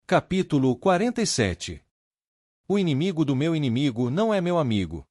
Capítulo 47. O inimigo do meu inimigo não é meu amigo.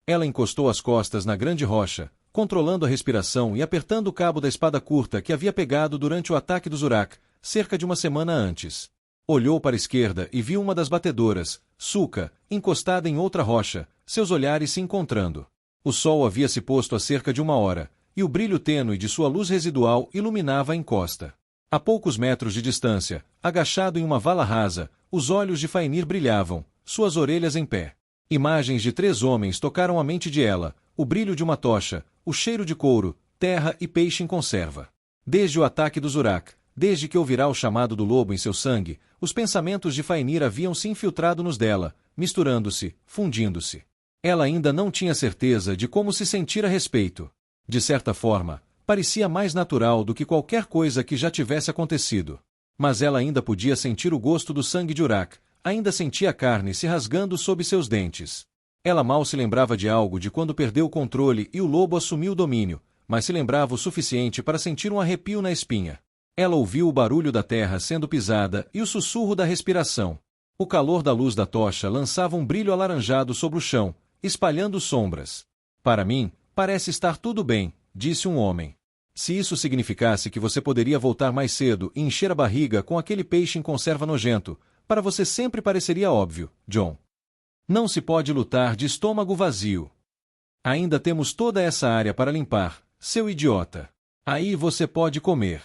Ela encostou as costas na grande rocha, controlando a respiração e apertando o cabo da espada curta que havia pegado durante o ataque dos Uruk, cerca de uma semana antes. Olhou para a esquerda e viu uma das batedoras, Sukha, encostada em outra rocha, seus olhares se encontrando. O sol havia se posto há cerca de uma hora, e o brilho tênue de sua luz residual iluminava a encosta. A poucos metros de distância, agachado em uma vala rasa, os olhos de Fainir brilhavam, suas orelhas em pé. Imagens de 3 homens tocaram a mente de ela, o brilho de uma tocha, o cheiro de couro, terra e peixe em conserva. Desde o ataque dos Uruk, desde que ouvirá o chamado do lobo em seu sangue, os pensamentos de Fainir haviam se infiltrado nos dela, misturando-se, fundindo-se. Ela ainda não tinha certeza de como se sentir a respeito. De certa forma, parecia mais natural do que qualquer coisa que já tivesse acontecido. Mas ela ainda podia sentir o gosto do sangue de Uruk, ainda sentia a carne se rasgando sob seus dentes. Ela mal se lembrava de algo de quando perdeu o controle e o lobo assumiu o domínio, mas se lembrava o suficiente para sentir um arrepio na espinha. Ela ouviu o barulho da terra sendo pisada e o sussurro da respiração. O calor da luz da tocha lançava um brilho alaranjado sobre o chão, espalhando sombras. Para mim, parece estar tudo bem, disse um homem. Se isso significasse que você poderia voltar mais cedo e encher a barriga com aquele peixe em conserva nojento, para você sempre pareceria óbvio, John. Não se pode lutar de estômago vazio. Ainda temos toda essa área para limpar, seu idiota. Aí você pode comer.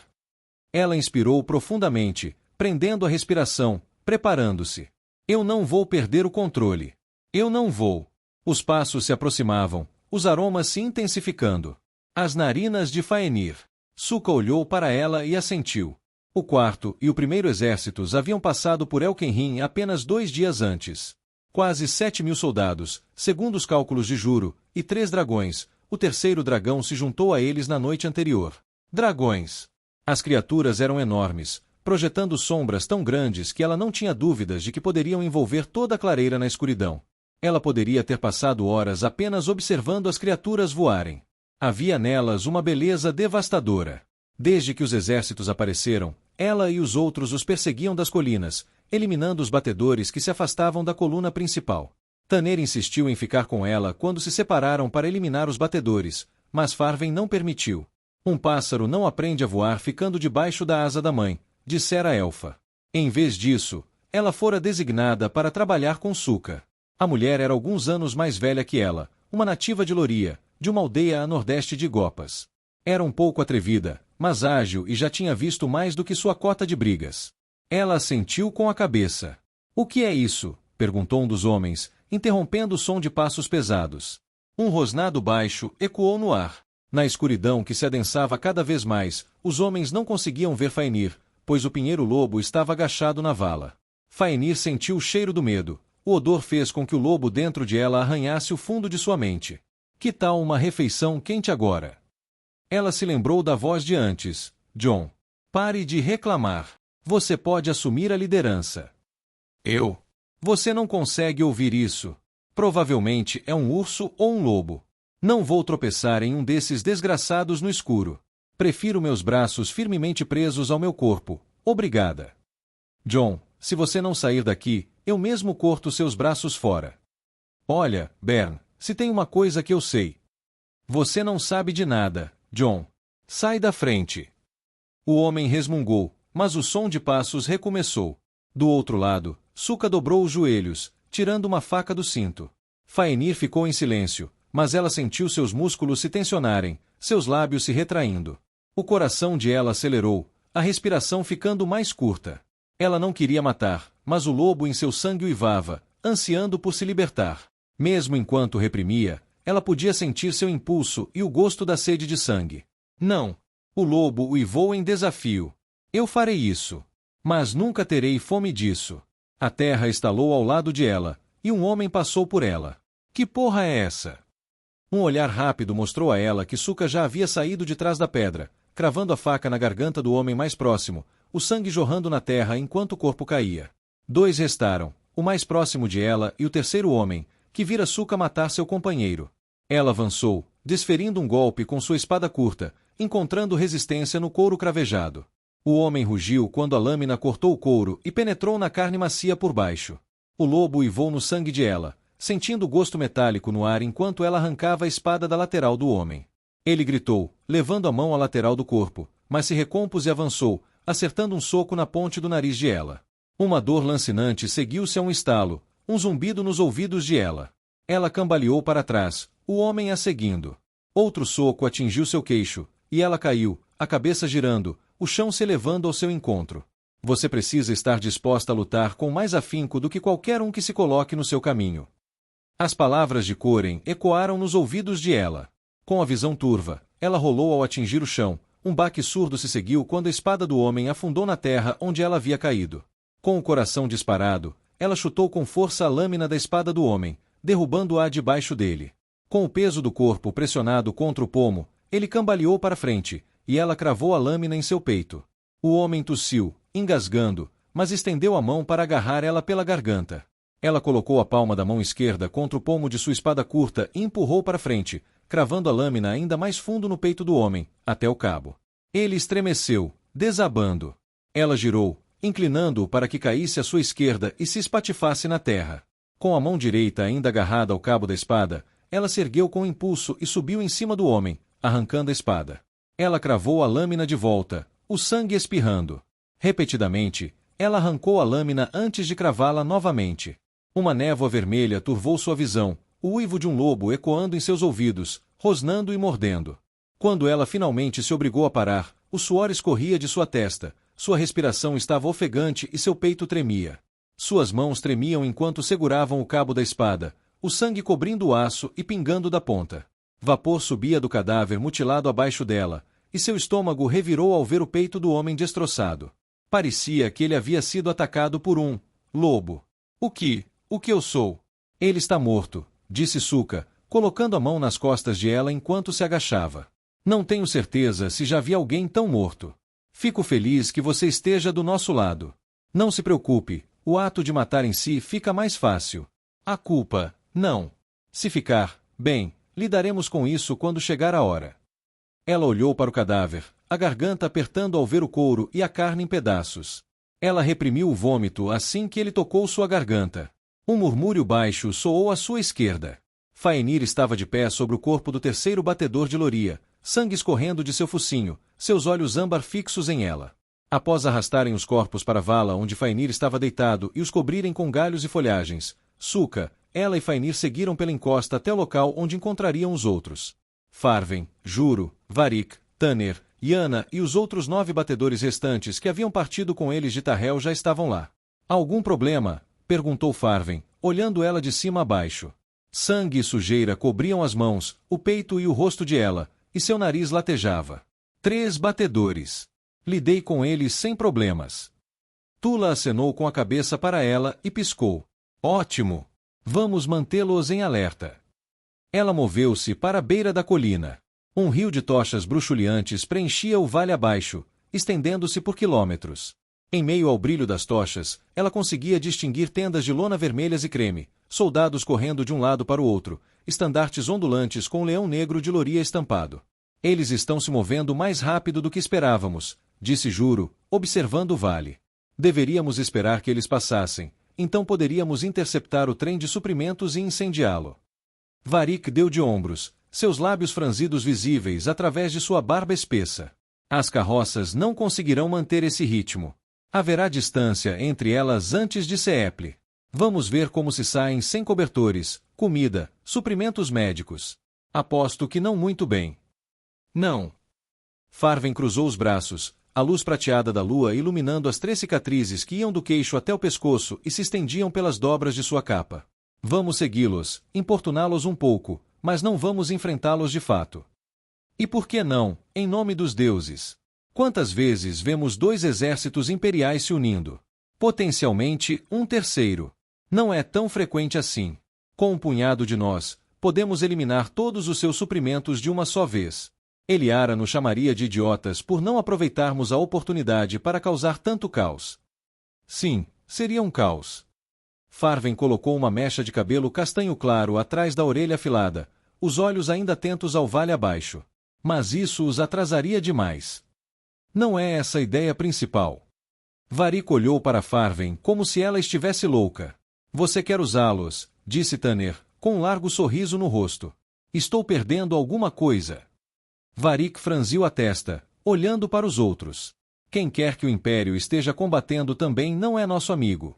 Ela inspirou profundamente, prendendo a respiração, preparando-se. Eu não vou perder o controle. Eu não vou. Os passos se aproximavam, os aromas se intensificando. As narinas de Fainir. Sukha olhou para ela e assentiu. O quarto e o primeiro exércitos haviam passado por Elkenrim apenas 2 dias antes. Quase 7.000 soldados, segundo os cálculos de Juro, e 3 dragões. O terceiro dragão se juntou a eles na noite anterior. Dragões. As criaturas eram enormes, projetando sombras tão grandes que ela não tinha dúvidas de que poderiam envolver toda a clareira na escuridão. Ela poderia ter passado horas apenas observando as criaturas voarem. Havia nelas uma beleza devastadora. Desde que os exércitos apareceram, ela e os outros os perseguiam das colinas, eliminando os batedores que se afastavam da coluna principal. Taner insistiu em ficar com ela quando se separaram para eliminar os batedores, mas Farven não permitiu. Um pássaro não aprende a voar ficando debaixo da asa da mãe, dissera a elfa. Em vez disso, ela fora designada para trabalhar com Sukha. A mulher era alguns anos mais velha que ela, uma nativa de Loria, de uma aldeia a nordeste de Gopas. Era um pouco atrevida, mas ágil e já tinha visto mais do que sua cota de brigas. Ela assentiu com a cabeça. O que é isso? Perguntou um dos homens, interrompendo o som de passos pesados. Um rosnado baixo ecoou no ar. Na escuridão que se adensava cada vez mais, os homens não conseguiam ver Fainir, pois o pinheiro-lobo estava agachado na vala. Fainir sentiu o cheiro do medo. O odor fez com que o lobo dentro de ela arranhasse o fundo de sua mente. Que tal uma refeição quente agora? Ela se lembrou da voz de antes. John. Pare de reclamar. Você pode assumir a liderança. Eu? Você não consegue ouvir isso. Provavelmente é um urso ou um lobo. Não vou tropeçar em um desses desgraçados no escuro. Prefiro meus braços firmemente presos ao meu corpo. Obrigada. John, se você não sair daqui, eu mesmo corto seus braços fora. Olha, Bern, se tem uma coisa que eu sei. Você não sabe de nada, John. Sai da frente. O homem resmungou, mas o som de passos recomeçou. Do outro lado, Sukha dobrou os joelhos, tirando uma faca do cinto. Fainir ficou em silêncio, mas ela sentiu seus músculos se tensionarem, seus lábios se retraindo. O coração de ela acelerou, a respiração ficando mais curta. Ela não queria matar, mas o lobo em seu sangue uivava, ansiando por se libertar. Mesmo enquanto reprimia, ela podia sentir seu impulso e o gosto da sede de sangue. Não. O lobo uivou em desafio. Eu farei isso. Mas nunca terei fome disso. A terra estalou ao lado de ela, e um homem passou por ela. Que porra é essa? Um olhar rápido mostrou a ela que Sukha já havia saído de trás da pedra, cravando a faca na garganta do homem mais próximo, o sangue jorrando na terra enquanto o corpo caía. 2 restaram, o mais próximo de ela e o terceiro homem, que vira Sukha matar seu companheiro. Ela avançou, desferindo um golpe com sua espada curta, encontrando resistência no couro cravejado. O homem rugiu quando a lâmina cortou o couro e penetrou na carne macia por baixo. O lobo uivou no sangue de ela, sentindo o gosto metálico no ar enquanto ela arrancava a espada da lateral do homem. Ele gritou, levando a mão à lateral do corpo, mas se recompôs e avançou, acertando um soco na ponte do nariz de ela. Uma dor lancinante seguiu-se a um estalo, um zumbido nos ouvidos de ela. Ela cambaleou para trás, o homem a seguindo. Outro soco atingiu seu queixo, e ela caiu, a cabeça girando, o chão se elevando ao seu encontro. Você precisa estar disposta a lutar com mais afinco do que qualquer um que se coloque no seu caminho. As palavras de Coren ecoaram nos ouvidos de ela. Com a visão turva, ela rolou ao atingir o chão. Um baque surdo se seguiu quando a espada do homem afundou na terra onde ela havia caído. Com o coração disparado, ela chutou com força a lâmina da espada do homem, derrubando-a debaixo dele. Com o peso do corpo pressionado contra o pomo, ele cambaleou para frente, e ela cravou a lâmina em seu peito. O homem tossiu, engasgando, mas estendeu a mão para agarrar ela pela garganta. Ela colocou a palma da mão esquerda contra o pomo de sua espada curta e empurrou para frente, cravando a lâmina ainda mais fundo no peito do homem, até o cabo. Ele estremeceu, desabando. Ela girou, inclinando-o para que caísse à sua esquerda e se espatifasse na terra. Com a mão direita ainda agarrada ao cabo da espada, ela se ergueu com impulso e subiu em cima do homem, arrancando a espada. Ela cravou a lâmina de volta, o sangue espirrando. Repetidamente, ela arrancou a lâmina antes de cravá-la novamente. Uma névoa vermelha turvou sua visão, o uivo de um lobo ecoando em seus ouvidos, rosnando e mordendo. Quando ela finalmente se obrigou a parar, o suor escorria de sua testa, sua respiração estava ofegante e seu peito tremia. Suas mãos tremiam enquanto seguravam o cabo da espada, o sangue cobrindo o aço e pingando da ponta. Vapor subia do cadáver mutilado abaixo dela, e seu estômago revirou ao ver o peito do homem destroçado. Parecia que ele havia sido atacado por um lobo. O que eu sou? Ele está morto, disse Suka, colocando a mão nas costas de ela enquanto se agachava. Não tenho certeza se já vi alguém tão morto. Fico feliz que você esteja do nosso lado. Não se preocupe, o ato de matar em si fica mais fácil. A culpa, não. Se ficar, bem, lidaremos com isso quando chegar a hora. Ela olhou para o cadáver, a garganta apertando ao ver o couro e a carne em pedaços. Ela reprimiu o vômito assim que ele tocou sua garganta. Um murmúrio baixo soou à sua esquerda. Faenir estava de pé sobre o corpo do terceiro batedor de Loria, sangue escorrendo de seu focinho, seus olhos âmbar fixos em ela. Após arrastarem os corpos para a vala onde Faenir estava deitado e os cobrirem com galhos e folhagens, Suka, ela e Faenir seguiram pela encosta até o local onde encontrariam os outros. Farven, Juro, Varik, Tanner, Yana e os outros 9 batedores restantes que haviam partido com eles de Tarrel já estavam lá. Algum problema? Perguntou Farven, olhando ela de cima a baixo. Sangue e sujeira cobriam as mãos, o peito e o rosto de ela, e seu nariz latejava. 3 batedores. Lidei com eles sem problemas. Tula acenou com a cabeça para ela e piscou. Ótimo! Vamos mantê-los em alerta. Ela moveu-se para a beira da colina. Um rio de tochas bruxuleantes preenchia o vale abaixo, estendendo-se por quilômetros. Em meio ao brilho das tochas, ela conseguia distinguir tendas de lona vermelhas e creme, soldados correndo de um lado para o outro, estandartes ondulantes com o leão negro de Loria estampado. Eles estão se movendo mais rápido do que esperávamos, disse Juro, observando o vale. Deveríamos esperar que eles passassem, então poderíamos interceptar o trem de suprimentos e incendiá-lo. Varik deu de ombros, seus lábios franzidos visíveis através de sua barba espessa. As carroças não conseguirão manter esse ritmo. Haverá distância entre elas antes de Seeple. Vamos ver como se saem sem cobertores, comida, suprimentos médicos. Aposto que não muito bem. Não. Farven cruzou os braços, a luz prateada da lua iluminando as 3 cicatrizes que iam do queixo até o pescoço e se estendiam pelas dobras de sua capa. Vamos segui-los, importuná-los um pouco, mas não vamos enfrentá-los de fato. E por que não, em nome dos deuses? Quantas vezes vemos 2 exércitos imperiais se unindo? Potencialmente, um terceiro. Não é tão frequente assim. Com um punhado de nós, podemos eliminar todos os seus suprimentos de uma só vez. Eliara nos chamaria de idiotas por não aproveitarmos a oportunidade para causar tanto caos. Sim, seria um caos. Farven colocou uma mecha de cabelo castanho claro atrás da orelha afilada, os olhos ainda atentos ao vale abaixo. Mas isso os atrasaria demais. Não é essa a ideia principal. Varik olhou para Farven como se ela estivesse louca. Você quer usá-los, disse Tanner, com um largo sorriso no rosto. Estou perdendo alguma coisa. Varik franziu a testa, olhando para os outros. Quem quer que o Império esteja combatendo também não é nosso amigo.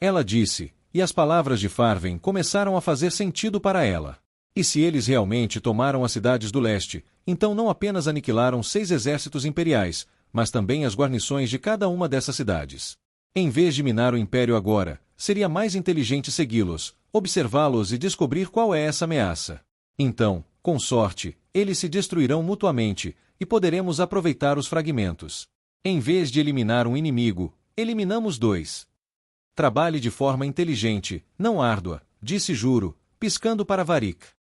Ela disse, e as palavras de Farven começaram a fazer sentido para ela. E se eles realmente tomaram as cidades do leste, então não apenas aniquilaram 6 exércitos imperiais, mas também as guarnições de cada uma dessas cidades. Em vez de minar o Império agora, seria mais inteligente segui-los, observá-los e descobrir qual é essa ameaça. Então, com sorte, eles se destruirão mutuamente, e poderemos aproveitar os fragmentos. Em vez de eliminar um inimigo, eliminamos 2. Trabalhe de forma inteligente, não árdua, disse Juro, piscando para Varik.